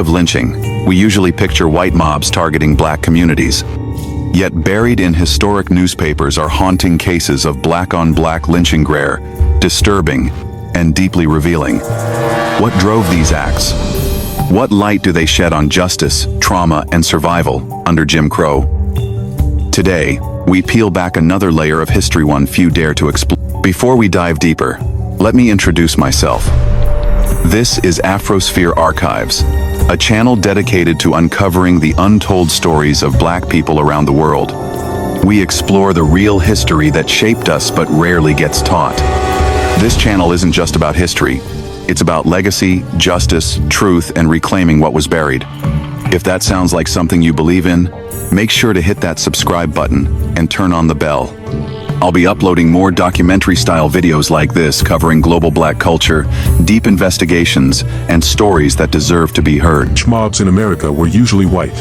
Of lynching, we usually picture white mobs targeting black communities. Yet buried in historic newspapers are haunting cases of black-on-black lynching, rare, disturbing, and deeply revealing. What drove these acts? What light do they shed on justice, trauma, and survival under Jim Crow? Today, we peel back another layer of history one few dare to explore. Before we dive deeper, let me introduce myself. This is Afrosphere Archives, a channel dedicated to uncovering the untold stories of black people around the world. We explore the real history that shaped us but rarely gets taught. This channel isn't just about history. It's about legacy, justice, truth, and reclaiming what was buried. If that sounds like something you believe in, make sure to hit that subscribe button and turn on the bell. I'll be uploading more documentary-style videos like this covering global black culture, deep investigations, and stories that deserve to be heard. Mobs in America were usually white.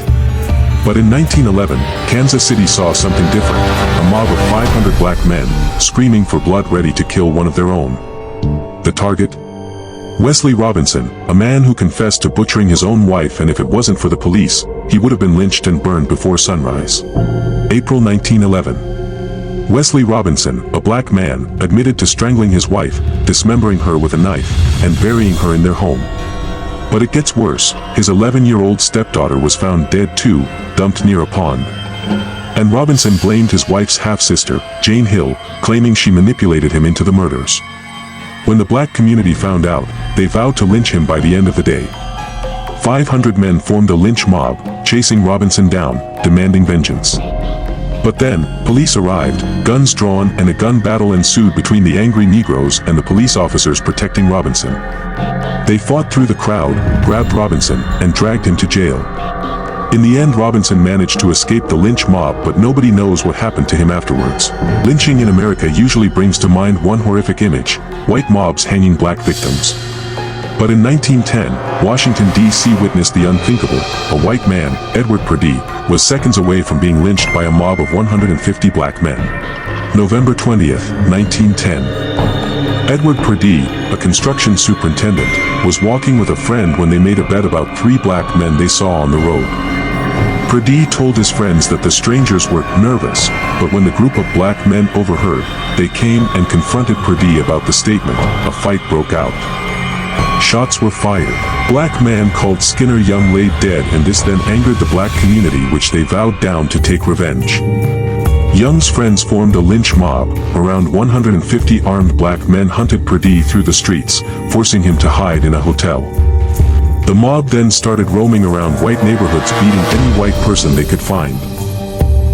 But in 1911, Kansas City saw something different, a mob of 500 black men, screaming for blood, ready to kill one of their own. The target? Wesley Robinson, a man who confessed to butchering his own wife, and if it wasn't for the police, he would have been lynched and burned before sunrise. April 1911. Wesley Robinson, a black man, admitted to strangling his wife, dismembering her with a knife, and burying her in their home. But it gets worse. His 11-year-old stepdaughter was found dead too, dumped near a pond. And Robinson blamed his wife's half-sister, Jane Hill, claiming she manipulated him into the murders. When the black community found out, they vowed to lynch him by the end of the day. 500 men formed a lynch mob, chasing Robinson down, demanding vengeance. But then, police arrived, guns drawn, and a gun battle ensued between the angry Negroes and the police officers protecting Robinson. They fought through the crowd, grabbed Robinson, and dragged him to jail. In the end, Robinson managed to escape the lynch mob, but nobody knows what happened to him afterwards. Lynching in America usually brings to mind one horrific image: white mobs hanging black victims. But in 1910, Washington, D.C. witnessed the unthinkable. A white man, Edward Purdie, was seconds away from being lynched by a mob of 150 black men. November 20th, 1910. Edward Purdie, a construction superintendent, was walking with a friend when they made a bet about 3 black men they saw on the road. Purdie told his friends that the strangers were nervous, but when the group of black men overheard, they came and confronted Purdie about the statement. A fight broke out. Shots were fired. Black man called Skinner Young laid dead, and this then angered the black community, which they vowed down to take revenge. Young's friends formed a lynch mob. Around 150 armed black men hunted Purdie through the streets, forcing him to hide in a hotel. The mob then started roaming around white neighborhoods, beating any white person they could find.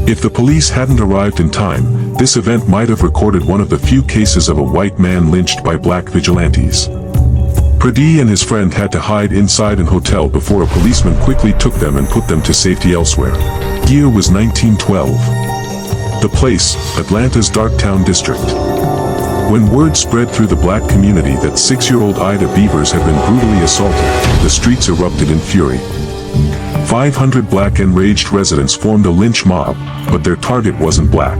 If the police hadn't arrived in time, this event might have recorded one of the few cases of a white man lynched by black vigilantes. Purdie and his friend had to hide inside an hotel before a policeman quickly took them and put them to safety elsewhere. Year was 1912. The place, Atlanta's Darktown district. When word spread through the black community that 6-year-old Ida Beavers had been brutally assaulted, the streets erupted in fury. 500 black enraged residents formed a lynch mob, but their target wasn't black.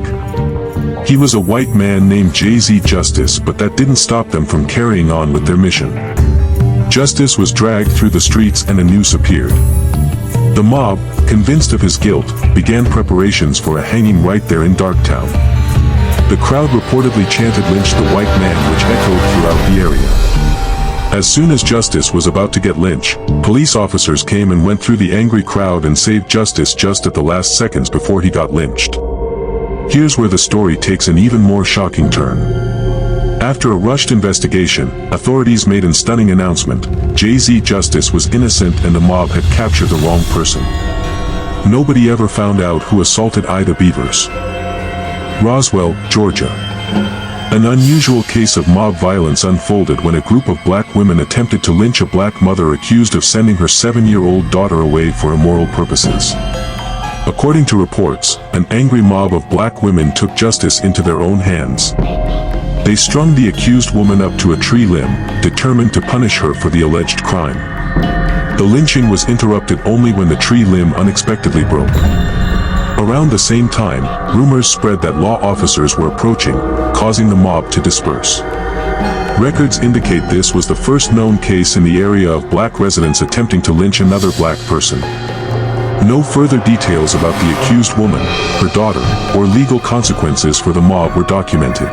He was a white man named J.Z. Justice, but that didn't stop them from carrying on with their mission. Justice was dragged through the streets and a noose appeared. The mob, convinced of his guilt, began preparations for a hanging right there in Darktown. The crowd reportedly chanted "Lynch the white man," which echoed throughout the area. As soon as Justice was about to get lynched, police officers came and went through the angry crowd and saved Justice just at the last seconds before he got lynched. Here's where the story takes an even more shocking turn. After a rushed investigation, authorities made a stunning announcement: J.Z. Justice was innocent and the mob had captured the wrong person. Nobody ever found out who assaulted Ida Beavers. Roswell, Georgia. An unusual case of mob violence unfolded when a group of black women attempted to lynch a black mother accused of sending her 7-year-old daughter away for immoral purposes. According to reports, an angry mob of black women took justice into their own hands. They strung the accused woman up to a tree limb, determined to punish her for the alleged crime. The lynching was interrupted only when the tree limb unexpectedly broke. Around the same time, rumors spread that law officers were approaching, causing the mob to disperse. Records indicate this was the first known case in the area of black residents attempting to lynch another black person. No further details about the accused woman, her daughter, or legal consequences for the mob were documented.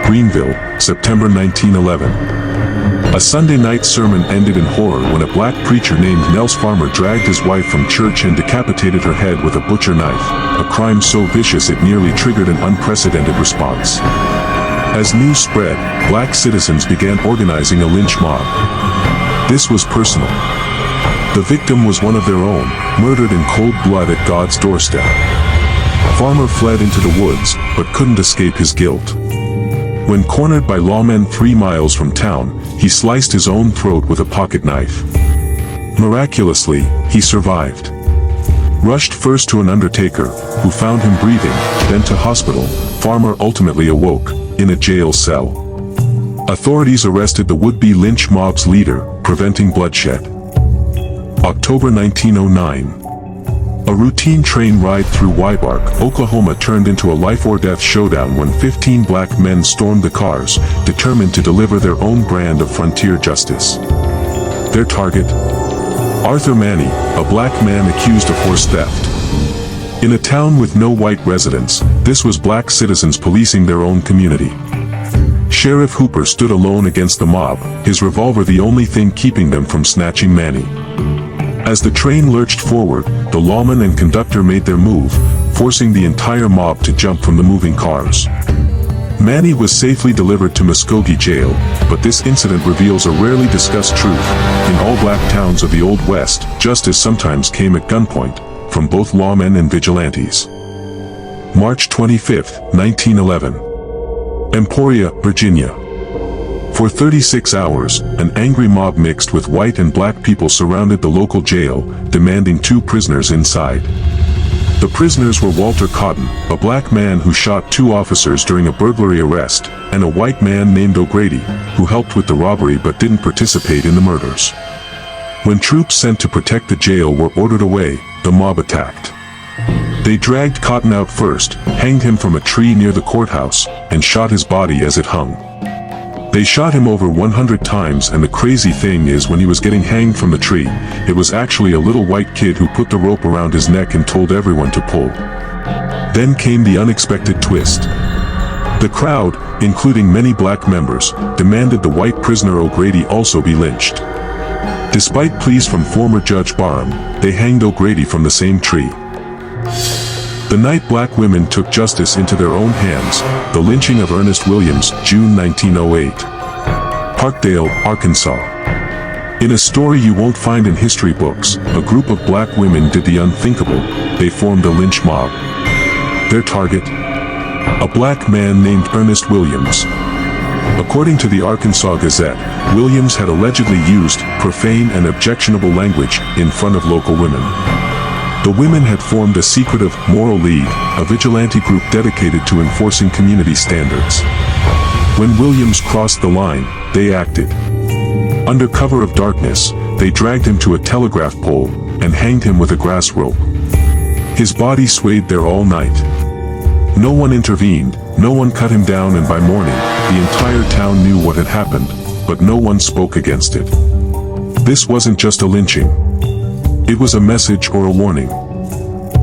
Greenville, September 1911. A Sunday night sermon ended in horror when a black preacher named Nels Farmer dragged his wife from church and decapitated her head with a butcher knife, a crime so vicious it nearly triggered an unprecedented response. As news spread, black citizens began organizing a lynch mob. This was personal. The victim was one of their own, murdered in cold blood at God's doorstep. Farmer fled into the woods, but couldn't escape his guilt. When cornered by lawmen 3 miles from town, he sliced his own throat with a pocket knife. Miraculously, he survived. Rushed first to an undertaker, who found him breathing, then to hospital, Farmer ultimately awoke, in a jail cell. Authorities arrested the would-be lynch mob's leader, preventing bloodshed. October 1909. A routine train ride through Wybark, Oklahoma turned into a life-or-death showdown when 15 black men stormed the cars, determined to deliver their own brand of frontier justice. Their target? Arthur Manny, a black man accused of horse theft. In a town with no white residents, this was black citizens policing their own community. Sheriff Hooper stood alone against the mob, his revolver the only thing keeping them from snatching Manny. As the train lurched forward, the lawman and conductor made their move, forcing the entire mob to jump from the moving cars. Manny was safely delivered to Muskogee Jail, but this incident reveals a rarely discussed truth. In all black towns of the Old West, justice sometimes came at gunpoint, from both lawmen and vigilantes. March 25, 1911. Emporia, Virginia. For 36 hours, an angry mob mixed with white and black people surrounded the local jail, demanding 2 prisoners inside. The prisoners were Walter Cotton, a black man who shot 2 officers during a burglary arrest, and a white man named O'Grady, who helped with the robbery but didn't participate in the murders. When troops sent to protect the jail were ordered away, the mob attacked. They dragged Cotton out first, hanged him from a tree near the courthouse, and shot his body as it hung. They shot him over 100 times, and the crazy thing is when he was getting hanged from the tree, it was actually a little white kid who put the rope around his neck and told everyone to pull. Then came the unexpected twist. The crowd, including many black members, demanded the white prisoner O'Grady also be lynched. Despite pleas from former Judge Barham, they hanged O'Grady from the same tree. The night black women took justice into their own hands, the lynching of Ernest Williams, June 1908. Parkdale, Arkansas. In a story you won't find in history books, a group of black women did the unthinkable. They formed a lynch mob. Their target? A black man named Ernest Williams. According to the Arkansas Gazette, Williams had allegedly used profane and objectionable language in front of local women. The women had formed a secretive Moral League, a vigilante group dedicated to enforcing community standards. When Williams crossed the line, they acted. Under cover of darkness, they dragged him to a telegraph pole and hanged him with a grass rope. His body swayed there all night. No one intervened, no one cut him down, and by morning, the entire town knew what had happened, but no one spoke against it. This wasn't just a lynching. It was a message or a warning.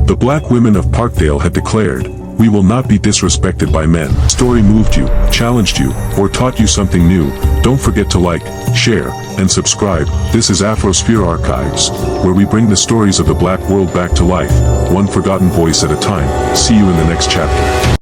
The black women of Parkdale had declared, "We will not be disrespected by men." Story moved you, challenged you, or taught you something new? Don't forget to like, share, and subscribe. This is Afrosphere Archives, where we bring the stories of the black world back to life, one forgotten voice at a time. See you in the next chapter.